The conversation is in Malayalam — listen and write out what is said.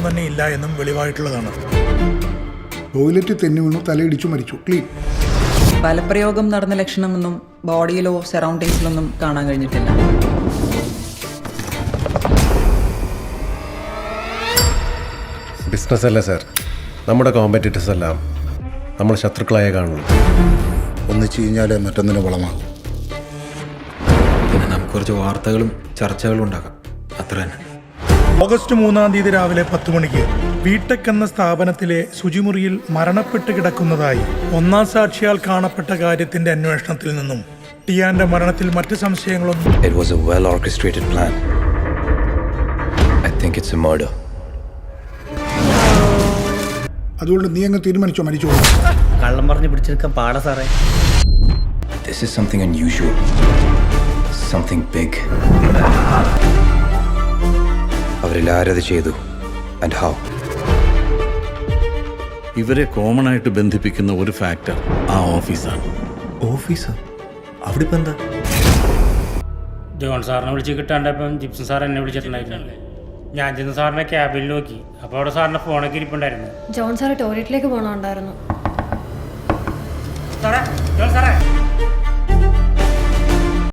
തന്നെ ഇല്ല എന്നും വെളിവായിട്ടുള്ളതാണ്. ടോയ്ലറ്റ് തെന്നി വീണു, തലയിടിച്ചു മരിച്ചു. ക്ലീൻ. ബലപ്രയോഗം നടന്ന ലക്ഷണമൊന്നും ബോഡിയിലോ സറൗണ്ടിങ്സിലൊന്നും കാണാൻ കഴിഞ്ഞിട്ടില്ല. ബിസിനസ് അല്ല സാർ, നമ്മുടെ കോമ്പറ്റീറ്റേഴ്സ് എല്ലാം നമ്മൾ ശത്രുക്കളായ കാണുന്നു. ഒന്നിച്ചു കഴിഞ്ഞാലേ മറ്റൊന്നിന് വളമാകും. പിന്നെ നമുക്ക് കുറച്ച് വാർത്തകളും ചർച്ചകളും ഉണ്ടാക്കാം, അത്ര തന്നെ. ഓഗസ്റ്റ് 3-ാം തീയതി രാവിലെ 10 മണിക്ക് ബിടെക് എന്ന സ്ഥാപനത്തിലെ ശുചിമുറിയിൽ മരണപ്പെട്ട് കിടക്കുന്നതായി ഒന്നാം സാക്ഷിയാൽ കാണപ്പെട്ട കാര്യത്തിന്റെ അന്വേഷണത്തിൽ നിന്നും ടിയാന്റെ മരണത്തിൽ മറ്റ് സംശയങ്ങളൊന്നും It was a well orchestrated plan. I think it's a murder. അതുകൊണ്ട് നീ അങ്ങ് തീരുമാനിച്ചോ മരിച്ചോ? കള്ളം പറഞ്ഞ് പിടിച്ചെടുക്കാൻ പാടാ സാറേ. This is something unusual. Something big. അവരിൽ ആരത് ചെയ്തു and how? ഇവരെ കോമൺ ആയിട്ട് ബന്ധിപ്പിക്കുന്ന ഒരു ഫാക്ടർ ആ ഓഫീസാണ്. ഓഫീസോ? അവിടെ ഇപ്പം എന്താ? ജോൺ സാറിനെ വിളിച്ച് കിട്ടാണ്ടപ്പം ജിപ്സൺ സാർ എന്നെ വിളിച്ചിട്ടുണ്ടായിരുന്നു. ഞാൻ ചെന്ന് സാറിനെ ക്യാബിൽ നോക്കി, അപ്പോൾ അവിടെ സാറിൻ്റെ ഫോണൊക്കെ ഇരിപ്പുണ്ടായിരുന്നു. John sir ടോയ്ലറ്റിലേക്ക് പോകണമുണ്ടായിരുന്നു. സാറേ, ജോൺ സാറേ.